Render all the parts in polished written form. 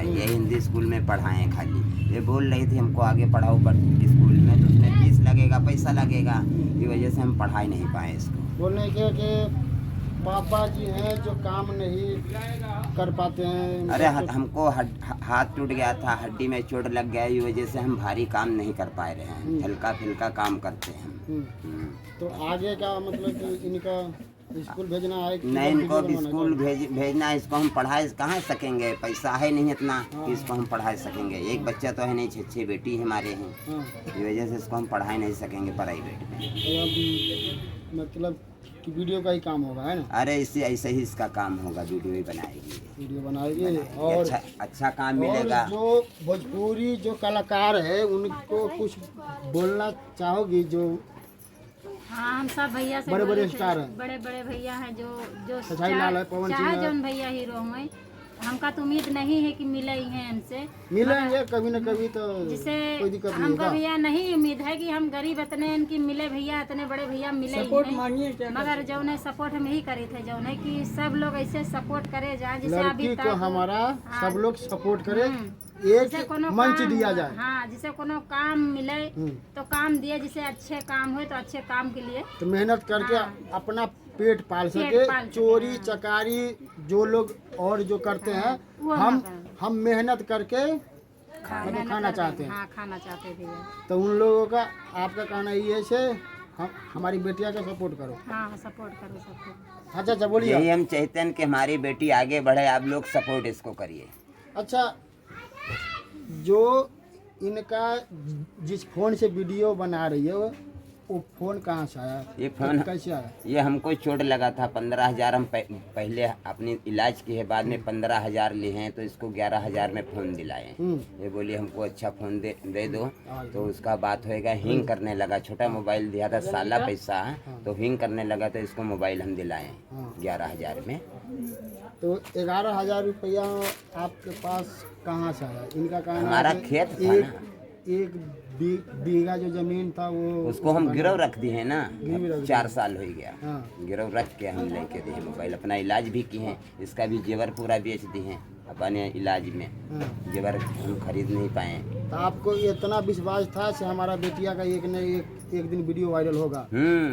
है, ये हिंदी स्कूल में पढ़ाएं खाली। ये बोल रही थी हमको आगे पढ़ाओ बट स्कूल में, तो उसमें फीस लगेगा, पैसा लगेगा, की वजह से हम पढ़ा ही नहीं पाए इसको। बोलने के कि पापा जी हैं जो काम नहीं कर पाते हैं। अरे हमको हाथ टूट गया था, हड्डी में चोट लग गया, इस वजह से हम भारी काम नहीं कर पा रहे हैं, हल्का फुल्का काम करते हैं। तो आगे का मतलब कि इनका स्कूल भेजना है कि नहीं, इनको स्कूल भेजना है, इसको हम पढ़ा कहाँ सकेंगे, पैसा है नहीं इतना कि इसको हम पढ़ा सकेंगे। एक बच्चा तो है नहीं, 6 बेटी हमारे हैं, इस वजह से इसको हम पढ़ा नहीं सकेंगे प्राइवेट में। तो मतलब कि वीडियो का ही काम होगा, है ना? अरे इससे ऐसे ही इसका काम होगा, वीडियो ही बनाएगी, वीडियो बनाएगी और अच्छा काम मिलेगा। जो भोजपुरी जो कलाकार है उनको कुछ बोलना चाहोगी? जो हाँ, हम सब भैया से बड़े बड़े स्टार हैं, बड़े बड़े भैया हैं जो सच्चाई लाल है, पवन सिंह चाहे है, जो भैया हीरो हुए, हमका तो उम्मीद नहीं है कि मिले ही हैं हमसे, मिलेंगे कभी न कभी, तो जिसे कोई दिक्कत नहीं हमको होगा। भैया नहीं उम्मीद है कि हम गरीब इतने इनकी मिले भैया, इतने बड़े भैया मिले ही नहीं, मगर जो उन्हें सपोर्ट हम यही करे थे, जो उन्हें कि सब लोग ऐसे सपोर्ट करे जाए जिसे अभी लड़की तक को हमारा सब लोग सपोर्ट करे, जिसे एक कोनो मंच काम दिया हो, जाए। हाँ, जिसे कोनो काम मिले तो काम दिए, जिसे अच्छे काम हो तो अच्छे काम के लिए तो मेहनत करके अपना पेट पाल सके। चोरी चकारी जो लोग और जो करते हैं, हम मेहनत करके खाना चाहते हैं। हाँ, खाना चाहते थे। तो उन लोगों का आपका कहना ये है हमारी बेटिया का सपोर्ट करो। हाँ, सपोर्ट करो सबको। अच्छा बोलिए। यही हम चाहते हैं कि हमारी बेटी आगे बढ़े, आप लोग सपोर्ट इसको करिए। अच्छा, जो इनका जिस फोन से वीडियो बना रही है वो फोन कहाँ से आया? ये फोन कैसे आया? ये हमको चोट लगा था, 15,000 हम पहले अपनी इलाज किए, बाद में 15,000 लिए हैं, तो इसको 11,000 में फ़ोन दिलाए। ये बोली हमको अच्छा फ़ोन दे दो, तो उसका बात होएगा। हिंग करने लगा, छोटा मोबाइल दिया था, साला पैसा, तो हिंग करने लगा, तो इसको मोबाइल हम दिलाए 11,000 में। तो 11,000 रुपया आपके पास कहाँ से आया? इनका कहना हमारा खेत था ना, एक बीघा जो जमीन था वो उसको हम गिरव रख दिए हैं ना, 4 साल हो गया। हाँ। गिरव रख के हम लेके दिए मोबाइल, अपना इलाज भी किए हैं, इसका भी जेवर पूरा बेच दिए हैं अपने इलाज में। जेवर हम खरीद नहीं पाए। तो आपको इतना विश्वास था कि हमारा बेटिया का एक न एक दिन वीडियो वायरल होगा?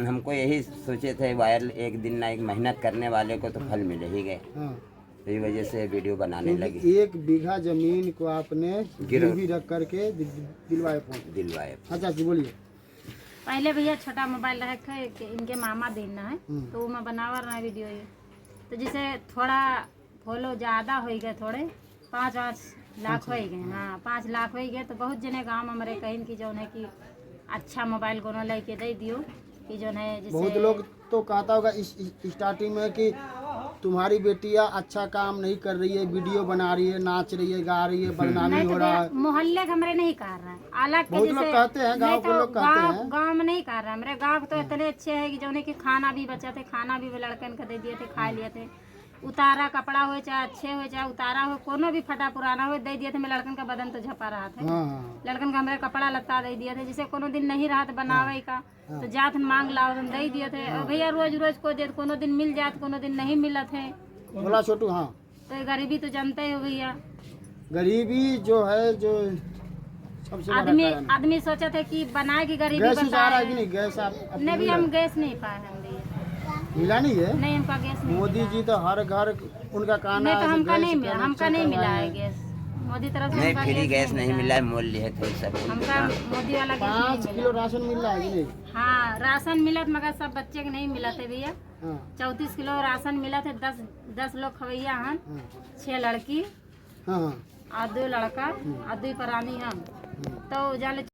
हमको यही सोचे थे, वायरल एक दिन ना एक मेहनत करने वाले को तो फल मिले ही गए। तो इस वजह से वीडियो बनाने लगी। 1 बीघा जमीन को आपने गिरवी रख करके दिलवाए। अच्छा जी बोलिए। पहले भैया छोटा मोबाइल रखे कि इनके मामा देना है, तो मैं बनावा रहा वीडियो ये, तो जिसे थोड़ा फॉलो ज़्यादा हो गए, थोड़े 5 लाख हो गए। हाँ, 5 लाख हो गए, तो बहुत जने गाँव हमारे कहीं की जो है कि अच्छा मोबाइल कोनो लेके दे दियो कि जो है। बहुत लोग तो कहता होगा स्टार्टिंग में कि तुम्हारी बेटिया अच्छा काम नहीं कर रही है, वीडियो बना रही है, नाच रही है, गा रही है, बदनामी हो रहा है। मोहल्ले के हमारे नहीं कर रहा है, अलग बहुत लोग कहते हैं, गांव के लोग कहते हैं। गांव में नहीं कर रहा है, मेरे गांव तो इतने अच्छे है कि जो कि खाना भी बचा थे, खाना भी लड़कन को दे दिए थे, खा लिए थे। उतारा कपड़ा हो चाहे अच्छे हो चाहे उतारा हो, कोनो भी फटा पुराना हो, दे दिए थे। मैं लड़कन का बदन तो झपा रहा था, लड़कन का हमारे कपड़ा लत्ता दे दिए थे, जिसे कोनो दिन नहीं रहा था बनावे का, तो जात मांग लाओ हम दे दिए थे। और भैया रोज रोज को दे, कोनो दिन मिल जात, कोनो दिन नहीं मिला थे। बोला छोटू। हाँ, तो गरीबी तो जानते हो भैया, गरीबी जो है जो सबसे आदमी सोचा था कि बनाए की गरीबी गैस नहीं भी, हम गैस नहीं पाए हम भैया, मिला नहीं है। नहीं, हमका गैस नहीं। मोदी जी तो हर घर उनका कहना नहीं, तो है हमका नहीं मिला है गैस, मोदी तरफ से नहीं, फ्री गैस नहीं मिला है, मूल्य है थोड़ी सा। हमका मोदी वाला 5 किलो राशन मिल रहा है कि नहीं? हाँ, राशन मिला था, मगर सब बच्चे के नहीं मिला थे भैया। 34 किलो राशन मिला थे। 10 लोग खवैया हम, 6 लड़की और 2 लड़का और 2 प्राणी हम, तो जाले